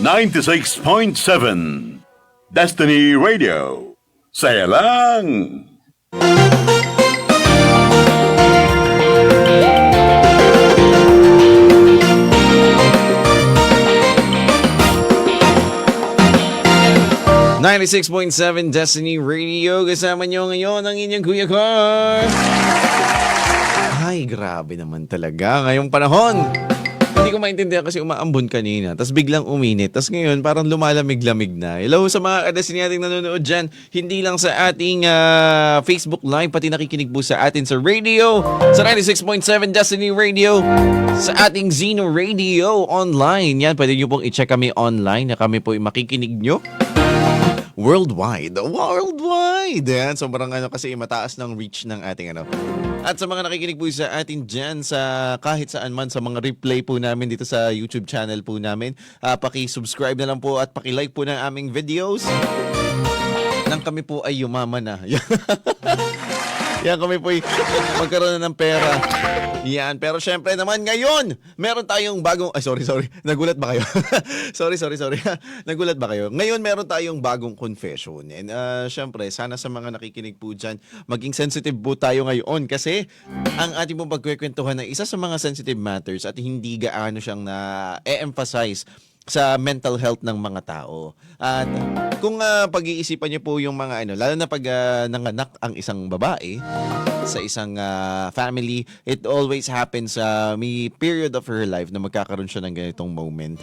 96.7 Destiny Radio. Saya lang! .7 Destiny Radio. Kasama nyo ngayon ang inyong Kuya Carl. Ay, grabe naman talaga ngayong panahon. Hindi ko maintindihan kasi umaambon kanina, tapos biglang uminit, tapos ngayon parang lumalamig-lamig na. Hello sa mga ka-Destiny nating nanonood dyan, hindi lang sa ating Facebook Live, pati nakikinig po sa atin sa radio, sa 96.7 Destiny Radio, sa ating Zeno Radio online. Yan, pwede nyo pong i-check kami online na kami po makikinig nyo. Worldwide. Yan, sobrang kasi mataas ng reach ng ating At sa mga nakikinig po sa atin dyan sa kahit saan man sa mga replay po namin dito sa YouTube channel po namin, paki-subscribe na lang po at paki-like po ng aming videos. Nang kami po ay yumaman na. Yan, kami po ay magkaroon na ng pera. Yan, pero syempre naman ngayon, meron tayong bagong, sorry, nagulat ba kayo? sorry. Nagulat ba kayo? Ngayon meron tayong bagong confession. And syempre, sana sa mga nakikinig po dyan, maging sensitive po tayo ngayon kasi ang ating pong pagkwekwentuhan ay isa sa mga sensitive matters at hindi gaano siyang na-emphasize sa mental health ng mga tao. At kung pag-iisipan niyo po yung mga lalo na pag nanganak ang isang babae sa isang family, it always happens sa may period of her life na magkakaroon siya ng ganitong moment.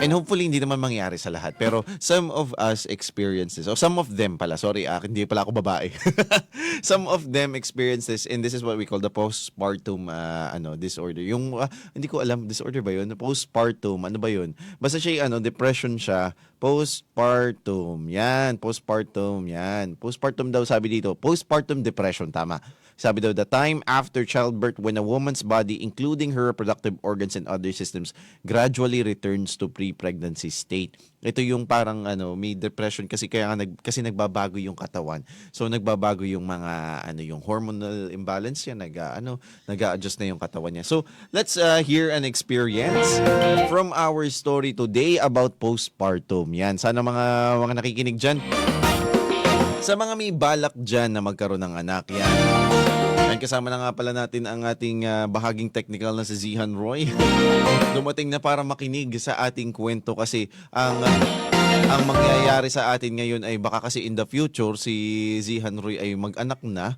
And hopefully, hindi naman mangyari sa lahat. Pero some of us experience this. O some of them pala. Sorry, hindi pala ako babae. Some of them experience this. And this is what we call the postpartum disorder. Yung, hindi ko alam, disorder ba yun? Postpartum, ano ba yun? Basta siya, depression siya. Postpartum. Yan, postpartum. Yan. Postpartum daw sabi dito. Postpartum depression, tama. Sabi daw, the time after childbirth when a woman's body, including her reproductive organs and other systems, gradually returns to pre-pregnancy state. Ito yung parang may depression kasi kasi nagbabago yung katawan. So nagbabago yung mga yung hormonal imbalance niya, nag-a-adjust na yung katawan niya. So let's hear an experience from our story today about postpartum. Yan, sana mga nakikinig diyan. Sa mga may balak dyan na magkaroon ng anak, yan. Kasama na nga pala natin ang ating bahaging technical na si Zihan Roy. Dumating na para makinig sa ating kwento kasi ang mangyayari sa atin ngayon ay baka kasi in the future si Zihan Roy ay mag-anak na.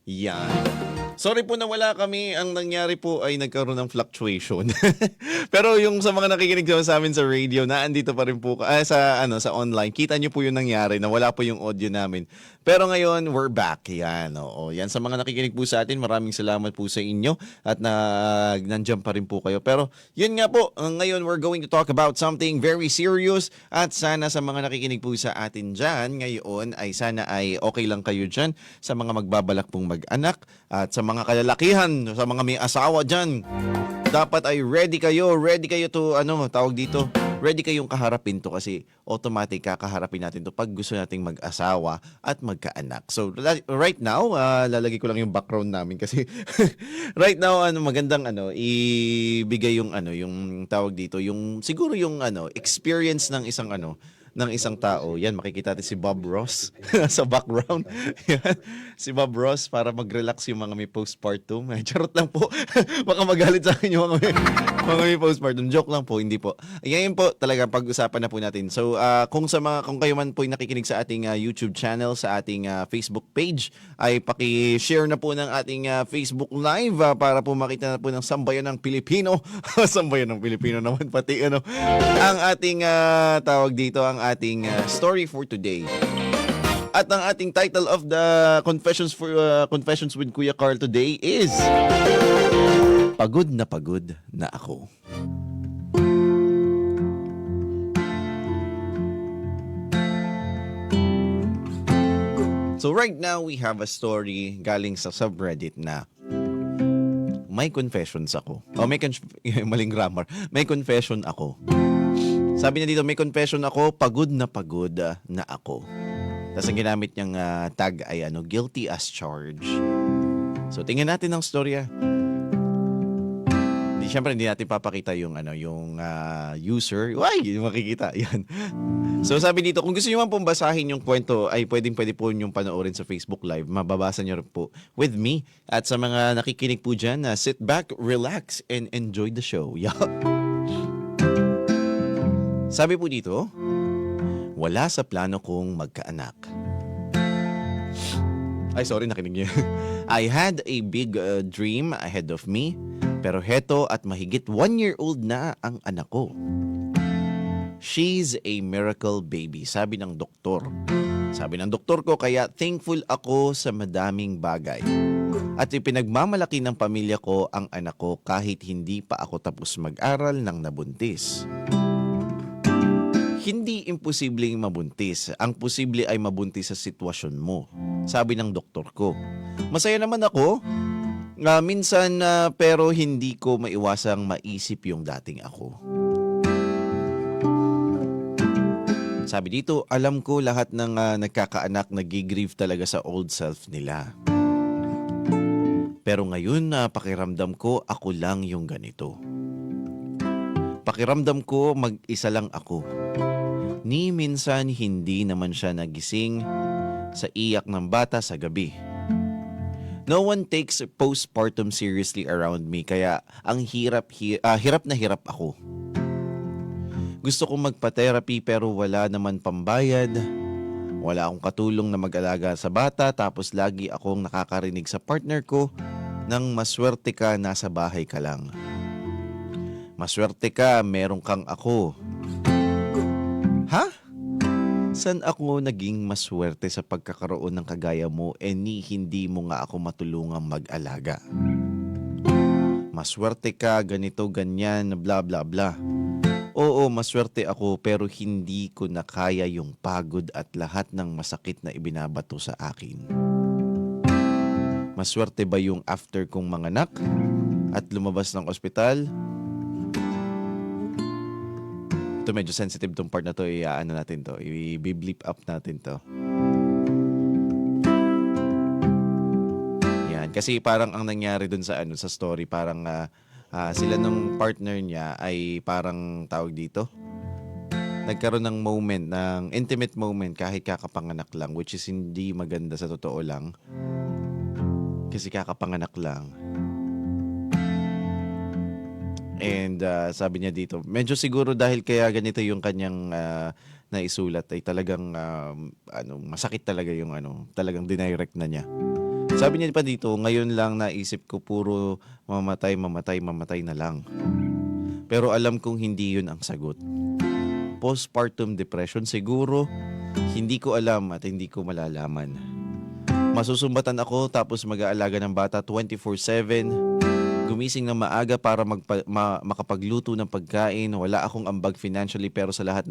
Yan. Sorry po na wala kami. Ang nangyari po ay nagkaroon ng fluctuation. Pero yung sa mga nakikinig sa amin sa radio, naandito pa rin po sa online. Kita niyo po yung nangyari na wala po yung audio namin. Pero ngayon, we're back. Yan, yan sa mga nakikinig po sa atin, maraming salamat po sa inyo at nandiyan pa rin po kayo. Pero yun nga po, ngayon we're going to talk about something very serious at sana sa mga nakikinig po sa atin dyan ngayon ay sana ay okay lang kayo dyan sa mga magbabalak pong mag-anak at sa mga kalalakihan, sa mga may asawa dyan. Dapat ay ready kayo to tawag dito, ready kayong kaharapin to kasi automatic kakaharapin natin to pag gusto nating mag-asawa at magkaanak. So right now, lalagay ko lang yung background namin kasi right now magandang ibigay yung yung tawag dito, yung siguro yung experience ng isang tao. Yan, makikita natin si Bob Ross sa background. Yan, si Bob Ross para mag-relax yung mga may postpartum. Charot lang po. Baka magalit sa akin yung mga may postpartum. Joke lang po, hindi po. Yan po talaga pag-usapan na po natin. So, kung kayo man po nakikinig sa ating YouTube channel, sa ating Facebook page, ay paki-share na po ng ating Facebook Live para po makita na po ng sambayan ng Pilipino. Sambayan ng Pilipino naman pati ang ating tawag dito, ang ating story for today. At ang ating title of the Confessions with Kuya Carl today is Pagod na ako. So right now, we have a story galing sa subreddit na may confessions ako. Maling grammar. May confession ako. Sabi niya dito, may confession ako, pagod na ako. Tapos ang ginamit niyang tag ay guilty as charged. So tingnan natin ang storya. Siyempre hindi natin papakita yung user. Yung makikita. Yan. So sabi dito, kung gusto niyo man pong basahin yung kwento, ay pwede po yung panoorin sa Facebook Live. Mababasa niyo rin po with me. At sa mga nakikinig po dyan, sit back, relax, and enjoy the show. Yeah. Sabi po dito, wala sa plano kong magkaanak. Ay, sorry, nakinig niyo. I had a big dream ahead of me. Pero heto at mahigit 1-year-old na ang anak ko. She's a miracle baby, sabi ng doktor. Sabi ng doktor ko, kaya thankful ako sa madaming bagay. At ipinagmamalaki ng pamilya ko ang anak ko kahit hindi pa ako tapos mag-aral nang nabuntis. Hindi imposibleng mabuntis. Ang posible ay mabuntis sa sitwasyon mo. Sabi ng doktor ko. Masaya naman ako. Minsan pero hindi ko maiwasang maisip yung dating ako. Sabi dito, alam ko lahat ng nagkakaanak nagigrieve talaga sa old self nila. Pero ngayon pakiramdam ko ako lang yung ganito. Pakiramdam ko mag-isa lang ako. Ni minsan hindi naman siya nagising sa iyak ng bata sa gabi. No one takes postpartum seriously around me kaya ang hirap na hirap ako. Gusto kong magpa-therapy pero wala naman pambayad. Wala akong katulong na mag-alaga sa bata tapos lagi akong nakakarinig sa partner ko ng maswerte ka nasa bahay ka lang. Maswerte ka meron kang ako. Ha? San ako naging maswerte sa pagkakaroon ng kagaya mo hindi mo nga ako matulungang mag-alaga? Maswerte ka, ganito, ganyan, bla bla bla. Oo, maswerte ako pero hindi ko na kaya yung pagod at lahat ng masakit na ibinabato sa akin. Maswerte ba yung after kong manganak at lumabas ng ospital? Ito medyo sensitive tong part na to, natin to, i-bleep up natin to. Yan, kasi parang ang nangyari dun sa sa story, parang sila nung partner niya ay parang tawag dito. Nagkaroon ng moment, ng intimate moment kahit kakapanganak lang, which is hindi maganda sa totoo lang. Kasi kakapanganak lang. And sabi niya dito, medyo siguro dahil kaya ganito yung kanyang naisulat ay talagang masakit talaga yung talagang dinirect na niya. Sabi niya pa dito, ngayon lang naisip ko puro mamatay na lang. Pero alam kong hindi yun ang sagot. Postpartum depression siguro, hindi ko alam at hindi ko malalaman. Masusumbatan ako tapos mag-aalaga ng bata 24/7. Gumising ng maaga para makapagluto ng pagkain. Wala akong ambag financially pero sa lahat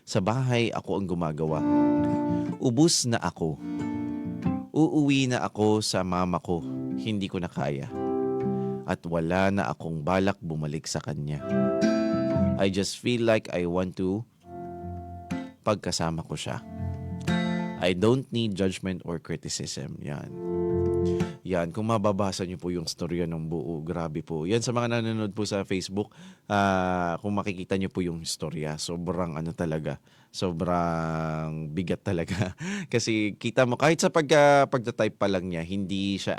sa bahay ako ang gumagawa. Ubus na ako. Uuwi na ako sa mama ko. Hindi ko na kaya. At wala na akong balak bumalik sa kanya. I just feel like I want to pagkasama ko siya. I don't need judgment or criticism. Yan, kung mababasa niyo po yung storya ng buo, grabe po. Yan sa mga nanonood po sa Facebook, kung makikita niyo po yung storya, sobrang talaga, sobrang bigat talaga. Kasi kita mo, kahit sa pagta-type pa lang niya, hindi siya,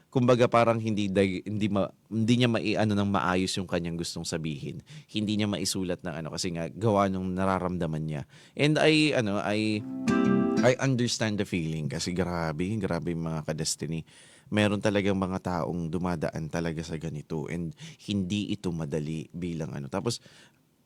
kumbaga parang hindi niya ng maayos yung kanyang gustong sabihin. Hindi niya maisulat ng kasi nga, gawa nung nararamdaman niya. And I understand the feeling kasi grabe mga ka-Destiny. Meron talagang mga taong dumadaan talaga sa ganito and hindi ito madali bilang Tapos,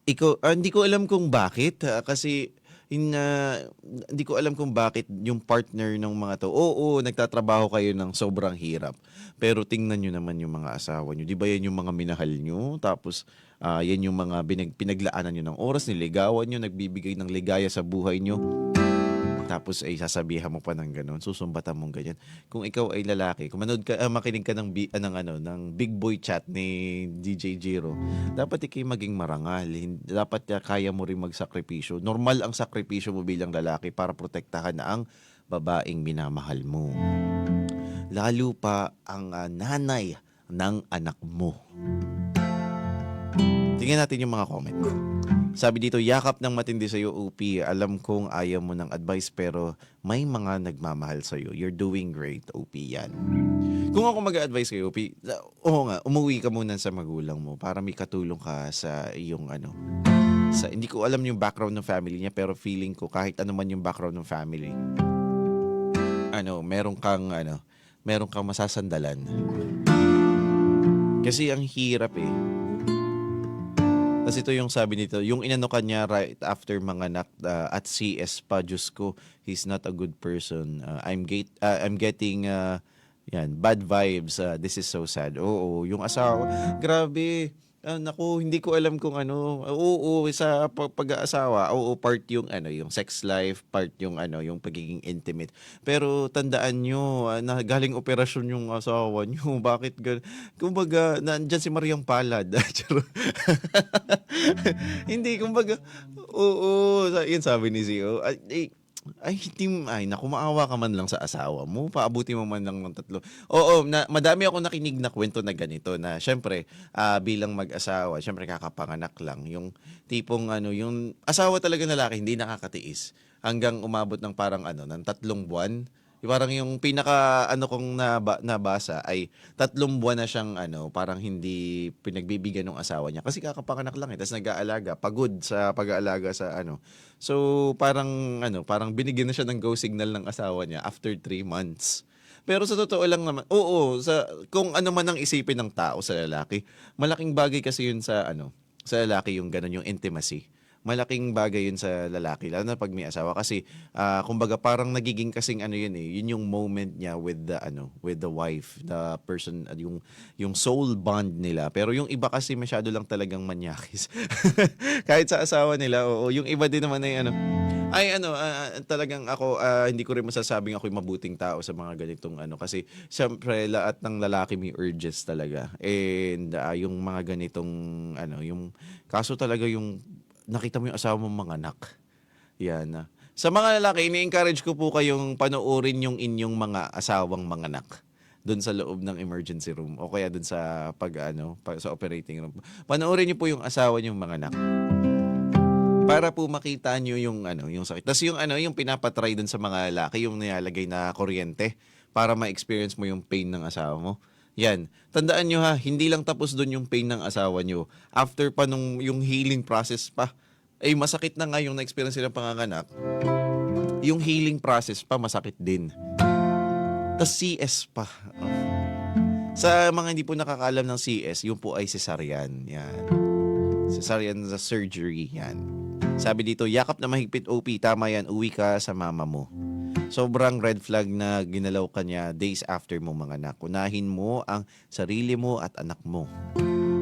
hindi ko alam kung bakit kasi hindi ko alam kung bakit yung partner ng mga to. Oo, nagtatrabaho kayo ng sobrang hirap. Pero tingnan nyo naman yung mga asawa nyo. Di ba yan yung mga minahal nyo? Tapos, yan yung mga pinaglaanan nyo ng oras, niligawan nyo, nagbibigay ng ligaya sa buhay nyo. Tapos ay sasabihan mo pa ng gano'n, susumbatan mong ganyan. Kung ikaw ay lalaki, kung makinig ka ng Big Boy Chat ni DJ Jiro, dapat ikay maging marangal. Dapat kaya mo rin magsakripisyo. Normal ang sakripisyo mo bilang lalaki para protektahan ang babaeng minamahal mo. Lalo pa ang nanay ng anak mo. Tingnan natin yung mga comment. Sabi dito, yakap ng matindi sa'yo, OP. Alam kong ayaw mo ng advice pero may mga nagmamahal sa'yo. You're doing great, OP yan. Kung ako mag-advise kayo, OP, oo nga, umuwi ka muna sa magulang mo para may katulong ka sa iyong hindi ko alam yung background ng family niya pero feeling ko kahit ano man yung background ng family, meron kang masasandalan. Kasi ang hirap eh. Kasi ito yung sabi nito, yung inano kanya right after manganak at CS pa, Diyos ko, he's not a good person. I'm getting bad vibes. This is so sad. Oo, yung asawa, grabe. Naku, hindi ko alam kung sa pag-aasawa, part yung yung sex life, part yung yung pagiging intimate. Pero tandaan nyo, na galing operasyon yung asawa nyo. Bakit ganun? Kumbaga, nandyan si Mariang Palad. Hindi, kumbaga, yun sabi ni CEO. Naku, maawa ka man lang sa asawa mo. Paabuti mo man lang ng 3. Oo, madami ako nakinig na kwento na ganito na syempre, bilang mag-asawa, syempre kakapanganak lang. Yung tipong yung asawa talaga na lalaki, hindi nakakatiis. Hanggang umabot ng parang ng 3 buwan. Parang yung pinaka kong nabasa ay 3 buwan na siyang parang hindi pinagbibigyan ng asawa niya kasi kakapanganak lang tapos nag-aalaga, pagod sa pag-aalaga sa So parang binigyan na siya ng go signal ng asawa niya after 3 months. Pero sa totoo lang naman, kung ano man ang isipin ng tao sa lalaki, malaking bagay kasi yun sa lalaki yung ganun yung intimacy. Malaking bagay yun sa lalaki lalo na pag may asawa kasi kumbaga parang nagiging kasing yun yung moment niya with the wife, the person, yung soul bond nila. Pero yung iba kasi masyado lang talagang manyakis. Kahit sa asawa nila, yung iba din naman ay talagang ako hindi ko rin masasabing ako'y mabuting tao sa mga ganitong kasi syempre lahat ng lalaki may urges talaga. And yung mga ganitong yung kaso talaga yung nakita mo yung asawa mong mga anak. Yan. Sa mga lalaki, ini-encourage ko po kayong panoorin yung inyong mga asawang mga anak doon sa loob ng emergency room o kaya doon sa sa operating room. Panoorin niyo po yung asawa niyong mga anak. Para po makita niyo yung yung sakit. Tapos yung pinapatry doon sa mga lalaki, yung nilalagay na kuryente para ma-experience mo yung pain ng asawa mo. Yan. Tandaan nyo hindi lang tapos doon yung pain ng asawa nyo. After pa yung healing process pa, ay masakit na nga yung na-experience silang panganganak. Yung healing process pa, masakit din. Tas CS pa. Sa mga hindi po nakakaalam ng CS, yung po ay cesarean. Yan. Cesarean sa surgery. Yan. Sabi dito, yakap na mahigpit OP, tama yan, uwi ka sa mama mo. Sobrang red flag na ginalaw ka niya days after mo manganak. Unahin mo ang sarili mo at anak mo.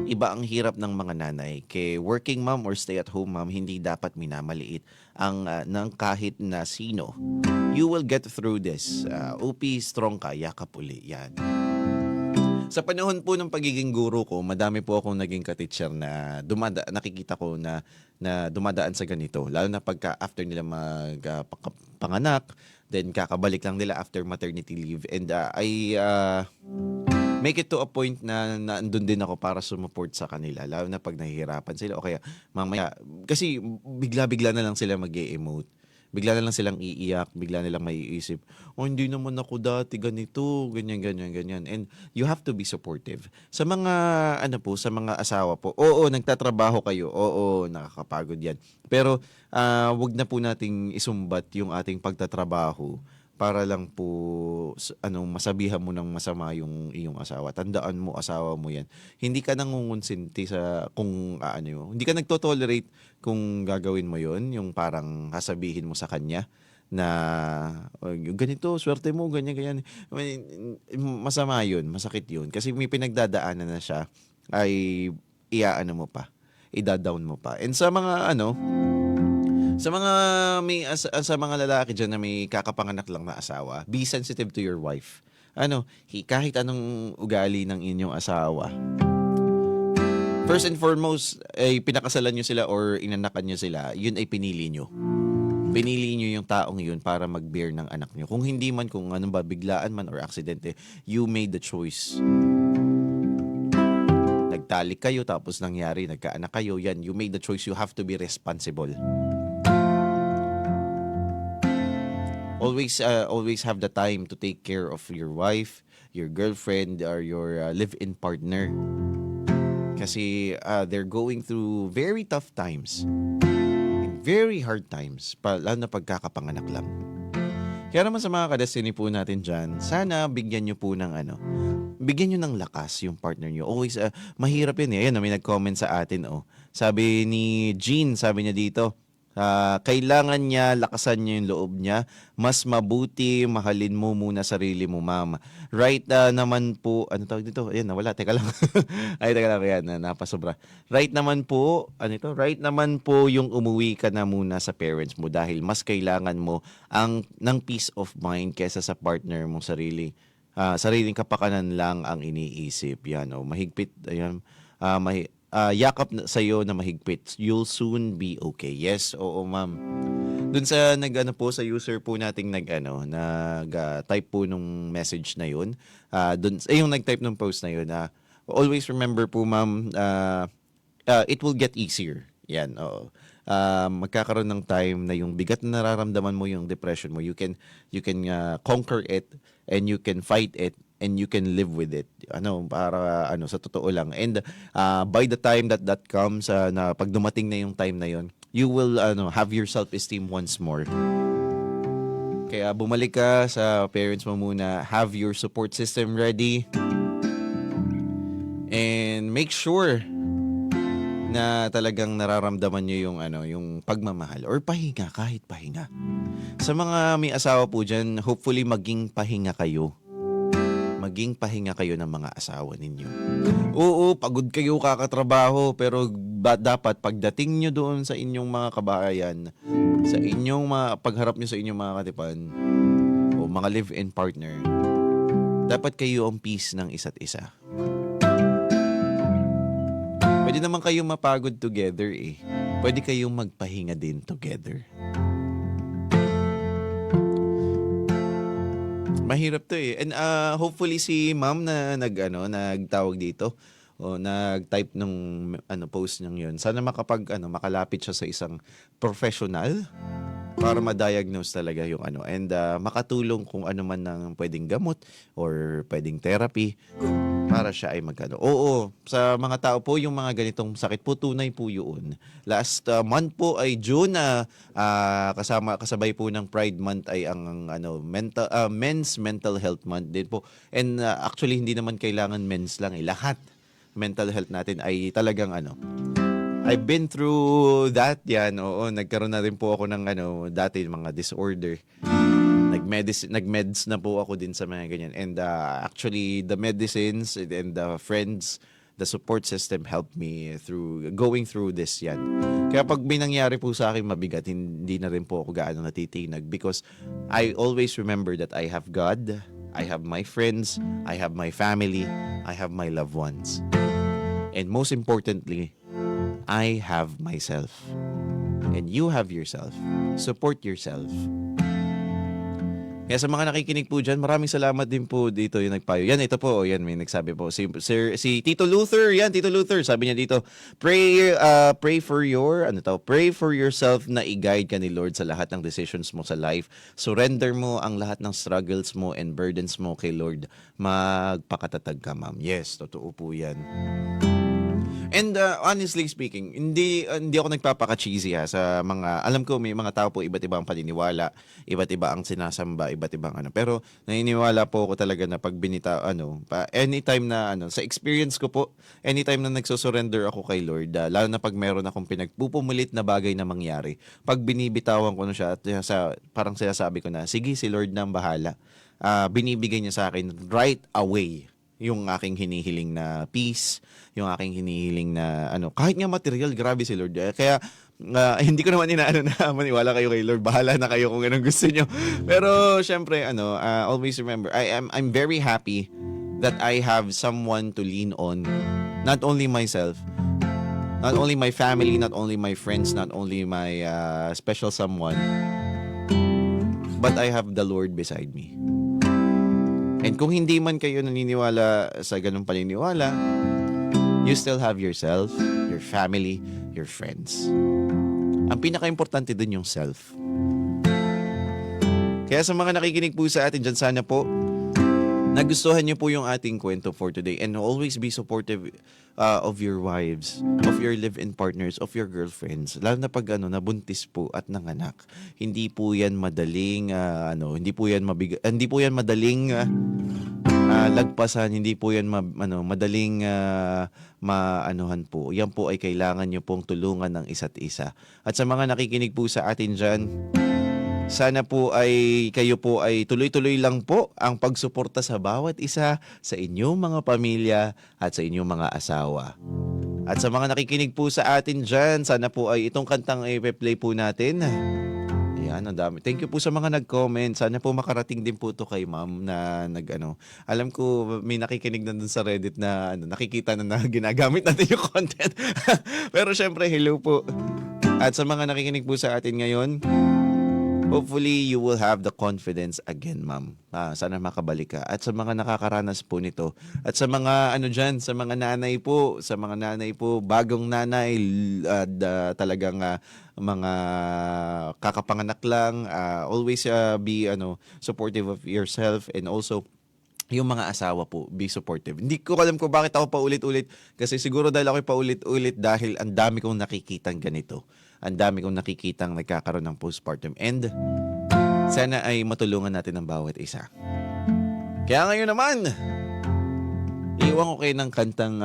Iba ang hirap ng mga nanay. Kay working mom or stay-at-home mom, hindi dapat minamaliit ng kahit na sino. You will get through this. OP, strong ka, yakap uli. Yan. Sa panahon po ng pagiging guro ko, madami po akong naging ka-teacher na nakikita ko na dumadaan sa ganito. Lalo na pagka after nila magpanganak, then kakabalik lang nila after maternity leave. And I make it to a point na andun din ako para sumupport sa kanila. Lalo na pag nahihirapan sila o kaya mamaya. Kasi bigla-bigla na lang sila mag-e-emote. Bigla na lang silang iiyak, bigla nilang maiisip, hindi naman ako dati ganito, ganyan. And you have to be supportive. Sa mga, sa mga asawa po, nagtatrabaho kayo, nakakapagod yan. Pero, wag na po nating isumbat yung ating pagtatrabaho para lang po masabihan mo ng masama yung iyong asawa. Tandaan mo, asawa mo yan. Hindi ka nangungonsinti sa kung hindi ka nagtotolerate kung gagawin mo yon, yung parang sasabihin mo sa kanya na ganito, swerte mo, ganyan. Masama yun, masakit yun. Kasi may pinagdadaanan na siya ay mo pa, ida-down mo pa. And sa mga Sa mga sa mga lalaki diyan na may kakapanganak lang na asawa, be sensitive to your wife. Kahit anong ugali ng inyong asawa. First and foremost, ay pinakasalan nyo sila or inanakan nyo sila, yun ay pinili nyo. Pinili nyo yung taong yun para mag-bear ng anak nyo. Kung hindi man, kung anong ba, biglaan man or aksidente, you made the choice. Nagtalik kayo, tapos nangyari, nagkaanak kayo, yan, you made the choice, you have to be responsible. Always have the time to take care of your wife, your girlfriend, or your live-in partner. Kasi they're going through very tough times. Very hard times, lalo na pagkakapanganak lang. Kaya naman sa mga kadestiny po natin dyan, sana bigyan nyo po ng bigyan nyo ng lakas yung partner nyo. Always, mahirap yun eh. Ayan, may nag-comment sa atin, Sabi ni Jean, sabi niya dito, kailangan niya, lakasan niya yung loob niya. Mas mabuti, mahalin mo muna sarili mo, ma'am. Right naman po, ano tawag dito? Ayan, nawala, teka lang. Ay, teka lang, ayan, napasobra. Right naman po, Right naman po yung umuwi ka na muna sa parents mo dahil mas kailangan mo ng peace of mind kesa sa partner mong sarili. Sariling kapakanan lang ang iniisip. Yan, mahigpit, ayan, yakap sa'yo na mahigpit. You'll soon be okay. Yes, oo ma'am. Dun sa sa user po nating type po nung message na yun. Yung nag-type nung post na yun, always remember po ma'am, it will get easier. Yan, oo. Magkakaroon ng time na yung bigat na nararamdaman mo, yung depression mo, you can conquer it and you can fight it and you can live with it. Sa totoo lang. And by the time that comes, na pag dumating na yung time na yun, you will have your self-esteem once more. Kaya bumalik ka sa parents mo muna, have your support system ready, and make sure na talagang nararamdaman nyo yung pagmamahal or pahinga, kahit pahinga. Sa mga may asawa po dyan, hopefully maging pahinga kayo. Maging pahinga kayo ng mga asawa ninyo. Oo, pagod kayo kakatrabaho, pero dapat pagdating nyo doon sa inyong mga kabayan, sa inyong pagharap nyo sa inyong mga katipan, o mga live-in partner, dapat kayo ang peace ng isa't isa. Pwede naman kayong mapagod together eh. Pwede kayong magpahinga din together. Mahirap to eh. And hopefully si ma'am na nagtawag dito o nag-type nung post niyang yun, sana makalapit siya sa isang professional para ma-diagnose talaga yung and makatulong kung ano man ng pwedeng gamot or pwedeng therapy para siya ay Oo, sa mga tao po, yung mga ganitong sakit po, tunay po yun. Last month po ay June, kasabay po ng Pride Month ay ang Men's Mental Health Month din po. And actually, hindi naman kailangan men's lang lahat. Mental health natin ay talagang I've been through that yan. Oo, nagkaroon na rin po ako ng dati mga disorder. Nag-meds na po ako din sa mga ganyan. And actually, the medicines and the friends, the support system helped me through going through this yan. Kaya pag may nangyari po sa akin mabigat, hindi na rin po ako gaano natitinag because I always remember that I have God, I have my friends, I have my family, I have my loved ones. And most importantly, I have myself. And you have yourself. Support yourself. Kaya sa mga nakikinig po dyan, maraming salamat din po dito yung nagpayo. Yan, ito po, yan, may nagsabi po. Si Tito Luther, yan, Tito Luther, sabi niya dito, pray for yourself na i-guide ka ni Lord sa lahat ng decisions mo sa life. Surrender mo ang lahat ng struggles mo and burdens mo kay Lord. Magpakatatag ka, ma'am. Yes, totoo po yan. And honestly speaking, hindi ako nagpapaka-cheesy sa mga, alam ko may mga tao po iba't ibang paniniwala, iba't iba ang sinasamba, iba't ibang pero naniniwala po ako talaga na pag anytime na sa experience ko po, anytime na nagsusurrender ako kay Lord, lalo na pag meron akong pinagpupumulit na bagay na mangyari, pag binibitawan ko na siya at parang sinasabi ko na, sige si Lord na ang bahala, binibigay niya sa akin right away yung aking hinihiling na peace, yung aking hinihiling na kahit nga material, grabe si Lord. Kaya Hindi ko naman inaano na maniwala kayo kay Lord. Bahala na kayo kung anong gusto nyo. Pero syempre, always remember, I'm very happy that I have someone to lean on. Not only myself, not only my family, not only my friends, not only my special someone, but I have the Lord beside me. And kung hindi man kayo naniniwala sa ganung paniniwala, you still have yourself, your family, your friends. Ang pinaka-importante dun yung self. Kaya sa mga nakikinig po sa atin dyan, sana po nagustuhan niyo po yung ating kwento for today, and always be supportive of your wives, of your live-in partners, of your girlfriends. Lalo na pag nabuntis po at nanganak. Hindi po yan madaling hindi po yan madaling lagpasan, hindi po yan madaling maanuhan po. Yan po ay kailangan niyo pong tulungan ng isa't isa. At sa mga nakikinig po sa atin diyan, sana po ay kayo po ay tuloy-tuloy lang po ang pagsuporta sa bawat isa sa inyong mga pamilya at sa inyong mga asawa. At sa mga nakikinig po sa atin dyan, sana po ay itong kantang i-play po natin. Ayan, ang dami. Thank you po sa mga nag-comment. Sana po makarating din po to kay ma'am na Alam ko may nakikinig na dun sa Reddit na nakikita na ginagamit natin yung content. Pero syempre, hello po. At sa mga nakikinig po sa atin ngayon, hopefully, you will have the confidence again, ma'am. Sana makabalik ka. At sa mga nakakaranas po nito, at sa mga sa mga nanay po, bagong nanay, talagang mga kakapanganak lang, always be supportive of yourself, and also yung mga asawa po, be supportive. Hindi ko alam kung bakit ako paulit-ulit, kasi siguro dahil ako paulit-ulit dahil ang dami kong nakikitang ganito. Ang dami kong nakikitang nagkakaroon ng postpartum, and sana ay matulungan natin ang bawat isa. Kaya ngayon naman, iwan ko kayo ng kantang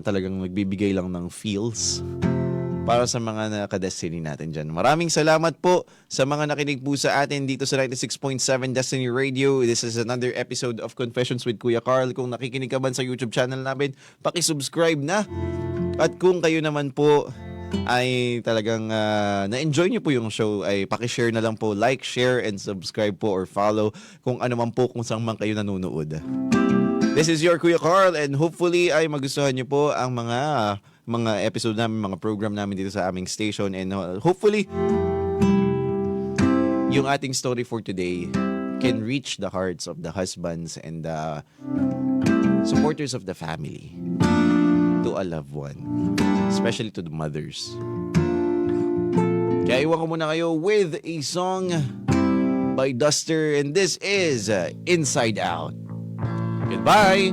talagang magbibigay lang ng feels para sa mga nakadestiny natin dyan. Maraming salamat po sa mga nakinig po sa atin dito sa 96.7 Destiny Radio. This is another episode of Confessions with Kuya Carl. Kung nakikinig ka man sa YouTube channel namin, paki-subscribe na. At kung kayo naman po ay talagang na-enjoy nyo po yung show, ay pakishare na lang po, like, share, and subscribe po or follow kung ano man po, kung saan man kayo nanonood. This is your Kuya Carl, and hopefully ay magustuhan nyo po ang mga episode namin, mga program namin dito sa aming station, and hopefully yung ating story for today can reach the hearts of the husbands and the supporters of the family, to a loved one, especially to the mothers. Kaya iwan ko muna kayo with a song by Duster, and this is Inside Out. Goodbye!